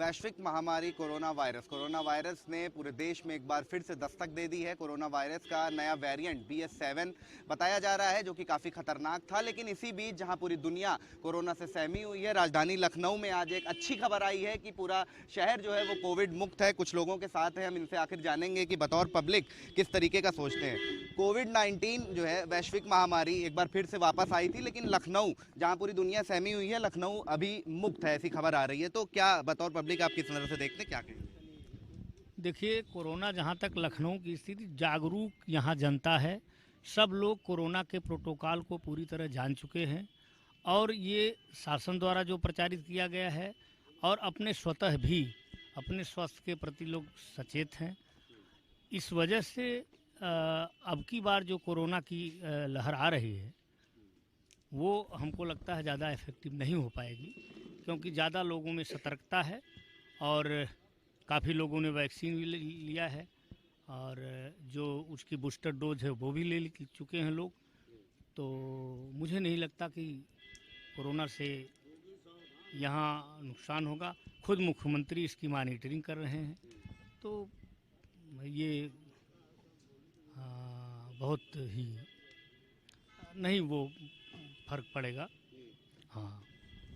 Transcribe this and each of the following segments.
वैश्विक महामारी corona virus ने पूरे देश में एक बार फिर से दस्तक दे दी है। कोरोना वायरस का नया वेरिएंट BA.7 बताया जा रहा है, जो कि काफ़ी खतरनाक था। लेकिन इसी बीच जहां पूरी दुनिया कोरोना से सहमी हुई है, राजधानी लखनऊ में आज एक अच्छी खबर आई है कि पूरा शहर जो है वो कोविड मुक्त है। कुछ लोगों के साथ है, हम इनसे आखिर जानेंगे कि बतौर पब्लिक किस तरीके का सोचते हैं। कोविड-19 जो है वैश्विक महामारी एक बार फिर से वापस आई थी, लेकिन लखनऊ जहां पूरी दुनिया सहमी हुई है, लखनऊ अभी मुक्त है, ऐसी खबर आ रही है। तो क्या बतौर पब्लिक आप किस नज़र से देखते हैं, क्या कहेंगे? देखिए, कोरोना जहाँ तक लखनऊ की स्थिति, जागरूक यहाँ जनता है। सब लोग कोरोना के प्रोटोकॉल को पूरी तरह जान चुके हैं और ये शासन द्वारा जो प्रचारित किया गया है और अपने स्वतः भी अपने स्वास्थ्य के प्रति लोग सचेत हैं। इस वजह से अब की बार जो कोरोना की लहर आ रही है वो हमको लगता है ज़्यादा इफ़ेक्टिव नहीं हो पाएगी, क्योंकि ज़्यादा लोगों में सतर्कता है और काफ़ी लोगों ने वैक्सीन भी लिया है और जो उसकी बूस्टर डोज है वो भी ले चुके हैं लोग। तो मुझे नहीं लगता कि कोरोना से यहाँ नुकसान होगा। खुद मुख्यमंत्री इसकी मॉनिटरिंग कर रहे हैं, तो ये बहुत ही नहीं वो फर्क पड़ेगा। हाँ,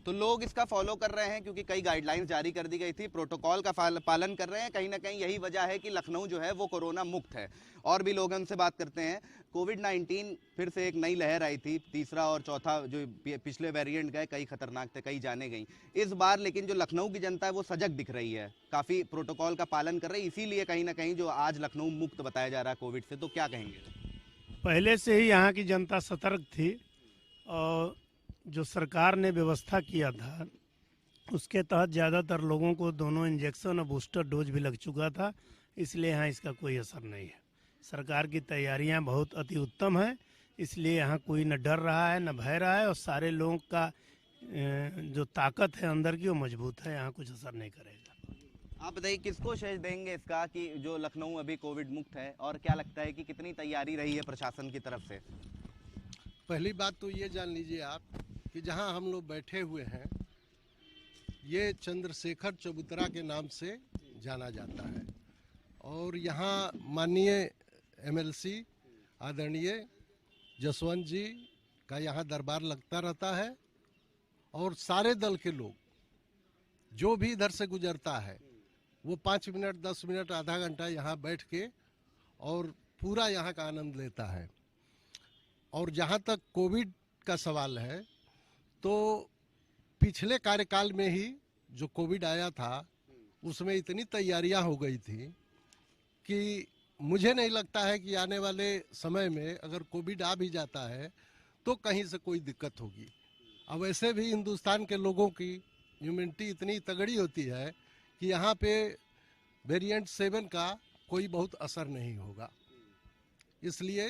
तो लोग इसका फॉलो कर रहे हैं क्योंकि कई गाइडलाइंस जारी कर दी गई थी, प्रोटोकॉल का पालन कर रहे हैं। कहीं ना कहीं यही वजह है कि लखनऊ जो है वो कोरोना मुक्त है। और भी लोग उनसे बात करते हैं। कोविड-19 फिर से एक नई लहर आई थी, तीसरा और चौथा जो पिछले वेरिएंट गए, कई खतरनाक थे, कई जाने गई। इस बार लेकिन जो लखनऊ की जनता है वो सजग दिख रही है, काफ़ी प्रोटोकॉल का पालन कर रही है, इसीलिए कहीं ना कहीं जो आज लखनऊ मुक्त बताया जा रहा है कोविड से। तो क्या कहेंगे? पहले से ही यहाँ की जनता सतर्क थी और जो सरकार ने व्यवस्था किया था उसके तहत ज़्यादातर लोगों को दोनों इंजेक्शन और बूस्टर डोज भी लग चुका था, इसलिए यहाँ इसका कोई असर नहीं है। सरकार की तैयारियाँ बहुत अति उत्तम हैं, इसलिए यहाँ कोई न डर रहा है न भय रहा है और सारे लोगों का जो ताकत है अंदर की वो मजबूत है, यहाँ कुछ असर नहीं करेगा। आप बताइए, किसको श्रेय देंगे इसका कि जो लखनऊ अभी कोविड मुक्त है, और क्या लगता है कि कितनी तैयारी रही है प्रशासन की तरफ से? पहली बात तो ये जान लीजिए आप कि जहां हम लोग बैठे हुए हैं ये चंद्रशेखर चबूतरा के नाम से जाना जाता है और यहाँ माननीय MLC आदरणीय जसवंत जी का यहाँ दरबार लगता रहता है और सारे दल के लोग जो भी इधर से गुजरता है वो 5 मिनट 10 मिनट आधा घंटा यहाँ बैठ के और पूरा यहाँ का आनंद लेता है। और जहाँ तक कोविड का सवाल है तो पिछले कार्यकाल में ही जो कोविड आया था उसमें इतनी तैयारियां हो गई थी कि मुझे नहीं लगता है कि आने वाले समय में अगर कोविड आ भी जाता है तो कहीं से कोई दिक्कत होगी। अब वैसे भी हिंदुस्तान के लोगों की इम्यूनिटी इतनी तगड़ी होती है कि यहाँ पे वेरिएंट 7 का कोई बहुत असर नहीं होगा, इसलिए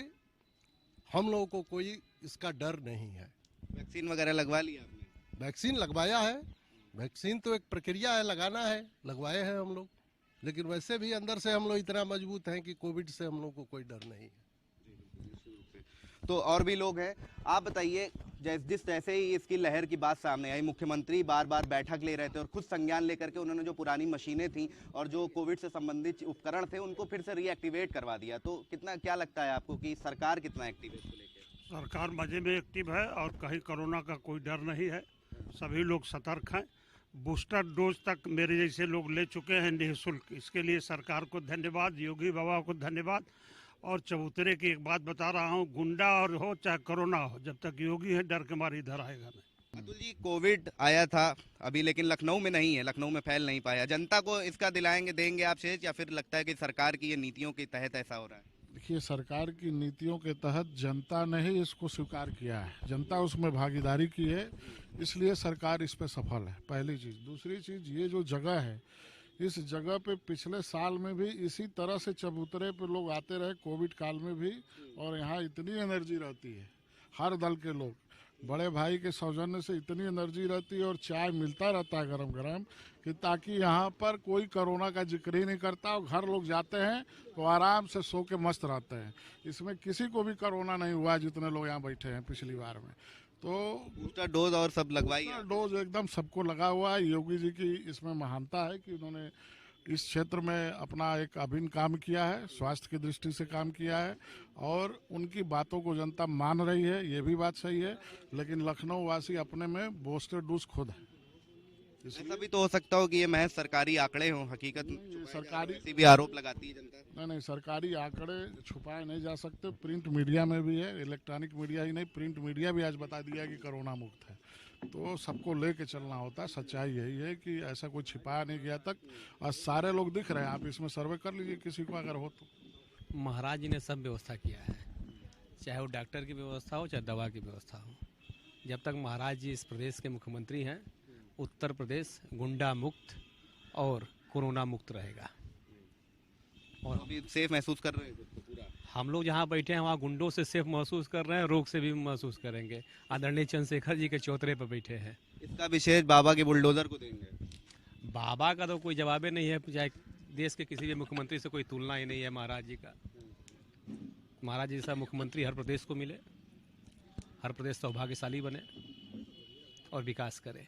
हम लोगों को कोई इसका डर नहीं है। वैक्सीन वगैरह लगवा लिया आपने? वैक्सीन लगवाया है, वैक्सीन तो एक प्रक्रिया है, लगाना है, लगवाए हैं हम लोग। लेकिन वैसे भी अंदर से हम लोग इतना मजबूत हैं कि कोविड से हम लोग को कोई डर नहीं है। तो और भी लोग हैं, आप बताइए। जैसे ही इसकी लहर की बात सामने आई, मुख्यमंत्री बार बार बैठक ले रहे थे और खुद संज्ञान लेकर के उन्होंने जो पुरानी मशीनें थी और जो कोविड से संबंधित उपकरण थे उनको फिर से रीएक्टिवेट करवा दिया। तो कितना, क्या लगता है आपको कि सरकार कितना एक्टिव है इसको लेकर? सरकार मजे में एक्टिव है और कहीं कोरोना का कोई डर नहीं है, सभी लोग सतर्क हैं। बूस्टर डोज तक मेरे जैसे लोग ले चुके हैं निःशुल्क, इसके लिए सरकार को धन्यवाद, योगी बाबा को धन्यवाद। और चबूतरे की एक बात बता रहा हूँ, गुंडा और हो चाहे कोरोना हो, जब तक योगी है डर के मारे इधर आएगा नहीं। अतुल जी, कोविड आया था अभी, लेकिन लखनऊ में नहीं है, लखनऊ में फैल नहीं पाया। जनता को इसका देंगे आप शेष, या फिर लगता है कि सरकार की ये नीतियों के तहत ऐसा हो रहा है? देखिए, सरकार की नीतियों के तहत जनता ने ही इसको स्वीकार किया है, जनता उसमें भागीदारी की है, इसलिए सरकार इस पे सफल है, पहली चीज़। दूसरी चीज़, ये जो जगह है, इस जगह पे पिछले साल में भी इसी तरह से चबूतरे पे लोग आते रहे, कोविड काल में भी, और यहाँ इतनी एनर्जी रहती है, हर दल के लोग, बड़े भाई के सौजन्य से इतनी एनर्जी रहती है और चाय मिलता रहता है गरम गरम, कि ताकि यहाँ पर कोई कोरोना का जिक्र ही नहीं करता और घर लोग जाते हैं तो आराम से सो के मस्त रहते हैं। इसमें किसी को भी कोरोना नहीं हुआ जितने लोग यहाँ बैठे हैं पिछली बार में। तो बूस्टर डोज और सब लगवाई है? डोज एकदम सबको लगा हुआ है। योगी जी की इसमें महानता है कि उन्होंने इस क्षेत्र में अपना एक अभिन्न काम किया है, स्वास्थ्य की दृष्टि से काम किया है और उनकी बातों को जनता मान रही है, ये भी बात सही है। लेकिन लखनऊ वासी अपने में बूस्टर डोज खुद है। ऐसा भी तो हो सकता हो कि ये महज सरकारी आंकड़े हों, हकीकत सरकारी किसी भी आरोप लगाती है जनता। नहीं, सरकारी आंकड़े छुपाए नहीं जा सकते। प्रिंट मीडिया में भी है, इलेक्ट्रॉनिक मीडिया ही नहीं, प्रिंट मीडिया भी आज बता दिया कि कोरोना मुक्त है। तो सबको लेके चलना होता है। सच्चाई यही है कि ऐसा कोई छिपाया नहीं गया तक, और सारे लोग दिख रहे हैं। आप इसमें सर्वे कर लीजिए किसी को अगर हो तो। महाराज जी ने सब व्यवस्था किया है, चाहे वो डॉक्टर की व्यवस्था हो, चाहे दवा की व्यवस्था हो। जब तक महाराज जी इस प्रदेश के मुख्यमंत्री हैं, उत्तर प्रदेश गुंडा मुक्त और कोरोना मुक्त रहेगा। और अभी सेफ महसूस कर रहे हैं खुद को पूरा? हम लोग जहाँ बैठे हैं वहाँ गुंडों से सेफ महसूस कर रहे हैं, रोग से भी महसूस करेंगे। आदरणीय चंद्रशेखर जी के चौतरे पर बैठे हैं। इसका विशेष बाबा के बुलडोजर को देंगे। बाबा का तो कोई जवाब ही नहीं है, चाहे देश के किसी भी मुख्यमंत्री से कोई तुलना ही नहीं है महाराज जी का। महाराज जी जैसा मुख्यमंत्री हर प्रदेश को मिले, हर प्रदेश सौभाग्यशाली बने और विकास करे।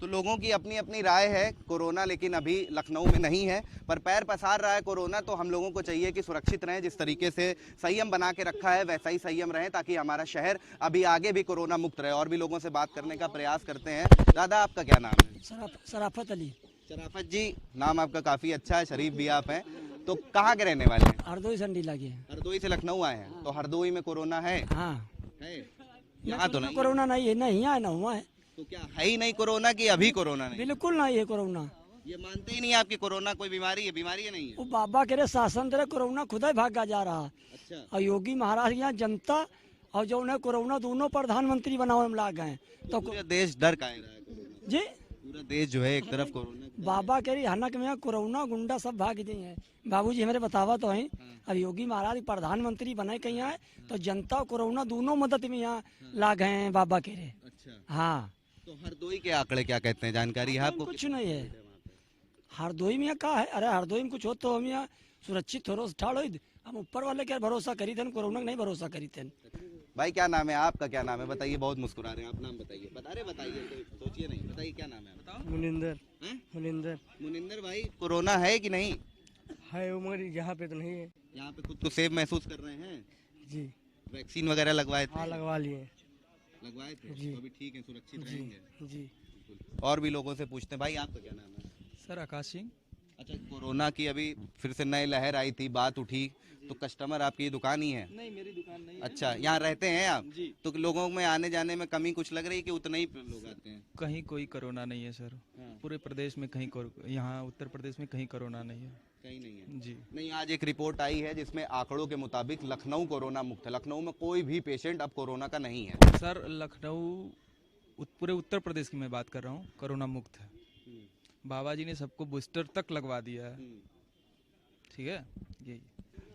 तो लोगों की अपनी अपनी राय है। कोरोना लेकिन अभी लखनऊ में नहीं है, पर पैर पसार रहा है कोरोना। तो हम लोगों को चाहिए कि सुरक्षित रहें, जिस तरीके से संयम बना के रखा है वैसा ही संयम रहें, ताकि हमारा शहर अभी आगे भी कोरोना मुक्त रहे। और भी लोगों से बात करने का प्रयास करते हैं। दादा, आपका क्या नाम है? शराफत अली। शराफत जी, नाम आपका काफी अच्छा है, शरीफ भी आप हैं। तो कहाँ के रहने वाले हैं? हरदोई संडी लगे। हरदोई से लखनऊ आए हैं। तो हरदोई में कोरोना है? हाँ है? यहाँ तो नहीं। कोरोना नहीं है, नहीं है ना हुआ है। तो क्या है ही नहीं कोरोना की अभी कोरोना नहीं? बिल्कुल नहीं है कोरोना। ये मानते ही नहीं आपकी कोरोना कोई बीमारी है? बीमारी है नहीं है? वो बाबा के रे शासन तेरे कोरोना खुद ही भागा जा रहा। अच्छा। और योगी महाराज यहाँ जनता और जो उन्हें कोरोना दोनों प्रधानमंत्री बनाने में लाग गए। तो पूरा देश डर का है कोरोना। जी पूरा देश जो है एक तरफ कोरोना। बाबा के हनक में कोरोना गुंडा सब भाग गए हैं। बाबूजी हमारे बतावा तो है। अब योगी महाराज प्रधानमंत्री बनाए कहीं आए तो जनता कोरोना दोनों मदद में यहाँ लाग गए हैं बाबा के रे। अच्छा। हाँ, तो हरदोई के आंकड़े क्या कहते हैं, जानकारी है आपको? कुछ नहीं है हरदोई में। क्या है, अरे हरदोई में कुछ हो तो हम यहाँ सुरक्षित हो ठाड़ हो। हम ऊपर वाले क्या भरोसा करी थे, कोरोना नहीं भरोसा करी थे। भाई क्या नाम है आपका? क्या नाम है बताइए? बहुत मुस्कुरा रहे हैं आप। नाम बताइए। बताइए, सोचिए नहीं, बताइए क्या नाम है आपका? मुनिंदर। हैं? मुनिंदर मुनिंदर भाई, कोरोना है कि नहीं? है उम्र यहाँ पे तो नहीं है यहाँ पे खुद को सेफ महसूस कर रहे हैं? जी। वैक्सीन वगैरह लगवाए थे? हाँ लगवा लिए लगवाए थे जी। तो अभी ठीक है, सुरक्षित जी रहेंगे। जी। और भी लोगों से पूछते हैं। भाई आपका क्या नाम है? सर आकाश सिंह। अच्छा, कोरोना की अभी फिर से नई लहर आई थी, बात उठी, तो कस्टमर आपकी दुकान ही है? नहीं मेरी दुकान नहीं अच्छा, यहाँ रहते हैं आप? जी। तो लोगों में आने जाने में कमी कुछ लग रही है कि उतने ही लोग आते हैं? कहीं कोई कोरोना नहीं है सर। हाँ। पूरे प्रदेश में कहीं यहाँ उत्तर प्रदेश में कहीं कोरोना नहीं है। कहीं नहीं है? जी। नहीं, आज एक रिपोर्ट आई है जिसमें आंकड़ों के मुताबिक लखनऊ कोरोना मुक्त है। लखनऊ में कोई भी पेशेंट अब कोरोना का नहीं है। सर लखनऊ पूरे उत्तर प्रदेश की मैं बात कर रहा हूँ, कोरोना मुक्त है। बाबा जी ने सबको बूस्टर तक लगवा दिया है। ठीक है, यही।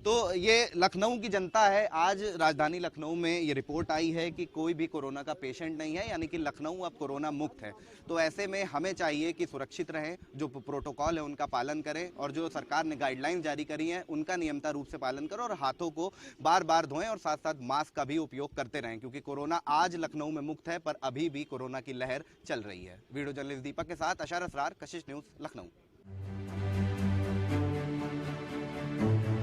तो ये लखनऊ की जनता है। आज राजधानी लखनऊ में ये रिपोर्ट आई है कि कोई भी कोरोना का पेशेंट नहीं है, यानी कि लखनऊ अब कोरोना मुक्त है। तो ऐसे में हमें चाहिए कि सुरक्षित रहें, जो प्रोटोकॉल है उनका पालन करें, और जो सरकार ने गाइडलाइंस जारी करी हैं उनका नियमित रूप से पालन करें, और हाथों को बार बार धोएं, और साथ साथ मास्क का भी उपयोग करते रहें, क्योंकि कोरोना आज लखनऊ में मुक्त है, पर अभी भी कोरोना की लहर चल रही है। वीडियो जर्नलिस्ट दीपक के साथ अशार असरार, कशिश न्यूज़, लखनऊ।